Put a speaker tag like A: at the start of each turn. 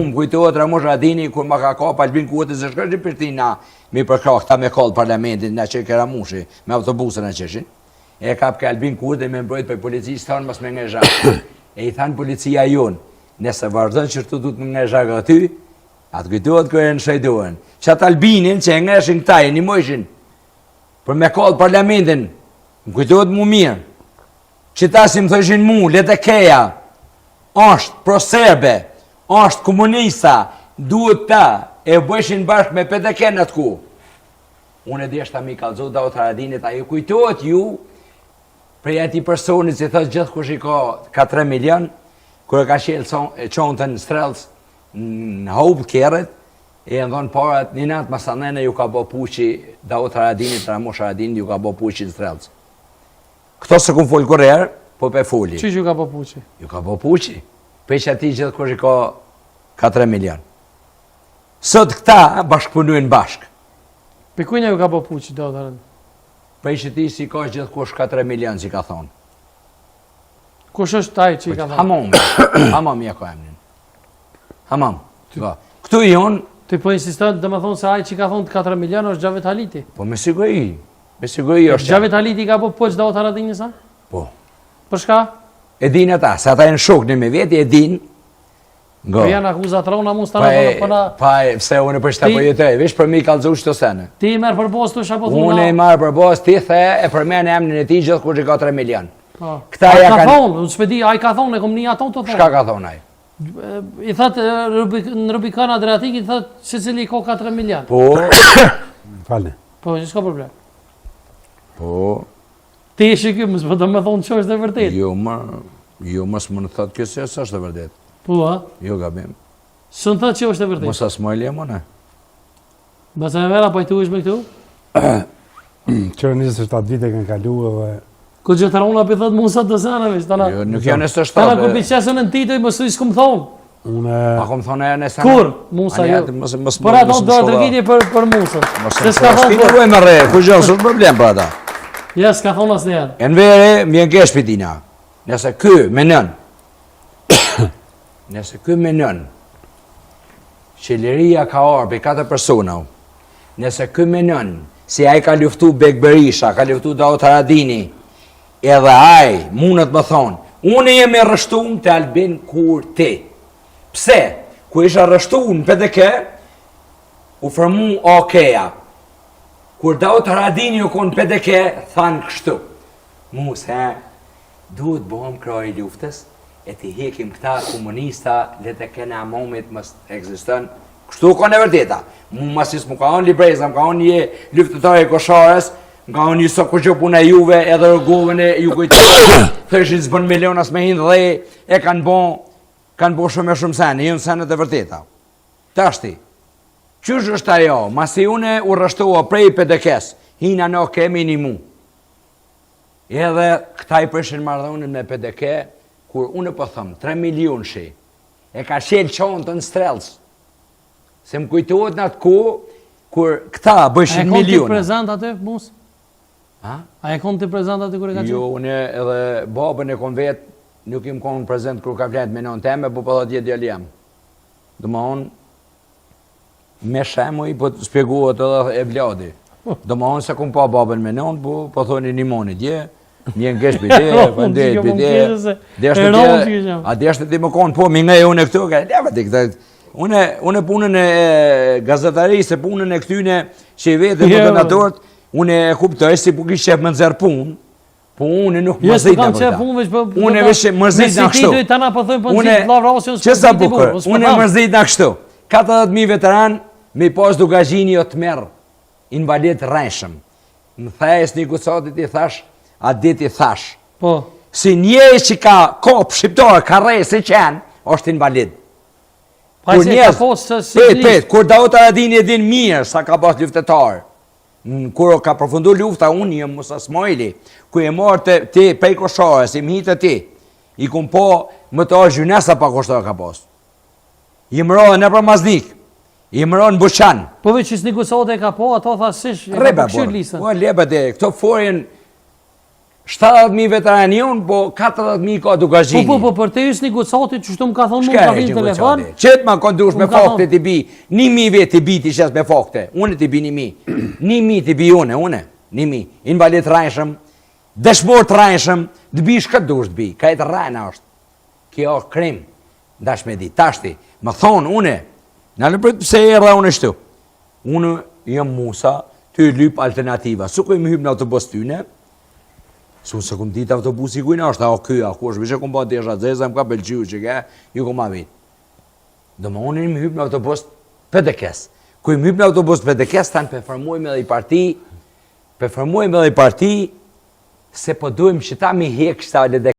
A: Më kujtohet Ramush Radini kur ma ka kap Albin Kurti se shkështi Prishtina mi përkra këta me kallë parlamentit na që ke Ramushi me autobusën e qeshin. E kap ke Albin Kurti me mbrojt për policisë thonë mos me ngezhak. E i thanë policia jonë, nëse vazhdon që tu du të me ngezhak aty, atë kujtohet kërë e në shajdohen. Që atë Albinin që e ngeshin këta e një mojshin për me kallë parlamentin, më kujtohet mu mirë. Që ta si më thëshin mu, letë keja, është pro-serbe, është komunista, duhet ta, e bëshin bashkë me PDK në të ku. Unë e deshta mi kalëzot da o të Haradinit, a ju kujtohet ju, prej ati personit që thës gjithë kush i ka 3 milion, kërë ka qelë qontën strelës në hubë kjerët, e në dhonë parat, një natë masanene ju ka bo puqi, da o të Haradinit, Ramush Haradinit ju ka bo puqi në strelës. Këto se ku folë kërërë, po pe foli.
B: Që ju ka bo puqi?
A: Ju ka bo puqi. Pe që ati gjithë kush i ka 3 milion. Sot këta bashkëpunujnë bashkë.
B: Pe kujnë ju ka bo puqi, do të rëndë?
A: Pe që ti si ka gjithë kush ka 3 milion, që ka thonë.
B: Kush është taj që i ka thonë?
A: Hamam ja ka emnin. Hamam. Këtu i unë...
B: Ti po insiston dhe me thonë se aj që ka thonë të 4 milion është Gjavet Haliti?
A: Po me siguri. Me siguri është...
B: Gjavet Haliti ka po poqë da o të Haradinit sa?
A: Po.
B: Për shka?
A: E din ata, se ata e në shok në me veti, e din.
B: Po janë akuzat rona mu s'ta në përna...
A: Pa e, pse unë për shta po jetoj, vish për mi kalëzu shto sene.
B: Ti i merë për bos të shapo thuna...
A: Unë i marë për bos, ti the e për me në emnin e ti gjithë kur që ka 3 milion.
B: Këta ja ka thonë, unë shpedi, a i ka thonë, e kom një aton të thonë.
A: Shka ka thonë aj?
B: I thëtë, në Rubikana Adriatik, i thëtë, që cili i ko 4 milion.
A: Po...
C: Falë.
B: Po, që s'ka problem.
A: Po...
B: Ti e shikë, mësë do me thonë që është e vërtet.
A: Jo, mësë më në thëtë kësë që është e vërtet.
B: Po, a?
A: Jo, gabim.
B: Së në thëtë që është e vërtet?
A: Mësë asmojli e mëne.
B: Bëse me vera, po i tu ishme këtu?
C: Qërë 27 vite kanë kalu edhe...
B: Ku që të rona për thëtë musat të sanëve,
A: Jo, nuk janë 27.
B: Tana kur për qesën në titoj, mësë i s'kum thonë.
A: Pa kom thonë e në sanë.
B: Kur? Musa jo. Për ato do të rëgjitje për musët. Se s'ka thonë për...
A: Shkine me re, ku gjë, së problem për ata.
B: Ja, s'ka thonë asë njerë.
A: E në vere, mjen kesh për tina. Nëse kë menën, qeleria ka orë për 4 persona, nëse kë menën, si a i ka luftu Bek Berisha, ka luftu Daut Haradini, edhe a i mundet më thonë, unë jemi rështun të Albin Kurti. Pse? Ku isha rështun për dhe ke, u formu okeja. Kur Daut Haradini u konë për dhe ke, thanë kështu. Muse, duhet bëhëm kraj luftës, e të hekim këta komunista, le të kena momit mës eksistën. Kështu ka në vërteta. Mu masis mu ka onë libreza, mu ka onë një luftëtare kosharës, mu ka onë një sot kërgjë puna juve, edhe rëgovën e ju kujtë, thëshin zbën milionas me hinë dhe e kanë bo shumë e shumë sene, jënë senet e vërteta. Tashti, qësh është ajo, masi une u rështoa prej PDK-s, hina në kemi një mu. Edhe këta i përshin mardhonën me PDK, kur unë po thëmë, 3 milion shi, e ka qelë qonë të në strelës. Se më kujtohet në atë ku, kur këta bëshin miliona.
B: A e konë të prezent atë, Mus?
A: A?
B: A e konë të prezent atë kër e ka qelë?
A: Jo, unë edhe babën e konë vetë, nuk im konë prezent kër ka fletë me nënë teme, po për dhe djetë djallë jam. Dë më onë, me shemuj, po të spjeguat edhe e vladi. Dë më onë se konë pa babën me nënë, po thoni një moni dje, mjen kesh bide, pëndet bide, a deshte ti më konë, po, mi nga e unë e këtu, unë punën e gazetarisë, punën e këtyne që i vetë e donatorët, unë e kuptoj si po kishë qepë më nëzërë punë, po unë nuk mërzit në përta. Unë e vishë mërzit në kështu. Që sa bukër, unë e mërzit në kështu. 40.000 veteran, me pas dugajini o të merë, invalid rreshëm. Më thajës një kusatit i thash, a dit i thash. Si njej që ka kopë shqiptarë, ka rejë se qenë, është invalid. Kur Daut Haradini e din mirë sa ka pas luftetarë, kur ka përfundu lufta, unë jë Musa Smojli, ku e morë ti pej koshare, si më hitë ti, i kun po më të orë gjynesa pa koshare ka pas. I më rohë në për Maznik, i më rohë në Buqan.
B: Po veç që s'ni kusote ka po, ato thasish, e ka përkëshirë lisën.
A: Po, lebet e, këto forin 70.000 veteranë jonë, po 40.000 ka Dugazhini.
B: Po, për te isni Gucatit, që shtu më ka thonë mu
A: Shka
B: ka
A: e
B: vinë
A: që
B: telefon.
A: Qëtë ma kondush me
B: Më ka
A: fakte
B: thonë.
A: t'i bi, 1.000 vetë t'i bi t'i shes me fakte, unë t'i bi 1.000, 1.000 t'i bi une, 1.000, invalid rajshëm, dëshmor të rajshëm, t'bish këtë dush t'bi, ka e të rajna është, kjo është krim, dash me di, tashti, më thonë une, në në për pëse e rra unë shtu, unë jam Musa, ty lyp alternativa, su ku më hyp në autobus tyne, su se kum ditë autobusi kujna është, a kjo, a ku është, vishe kum ba desha zeza, më ka belgju që ke, ju kum ma vitë. Do më unë më hyp në autobus PDK-s. Ku më hyp në autobus PDK-s, tanë përformojme dhe i parti, se po dojmë që ta mi hek shta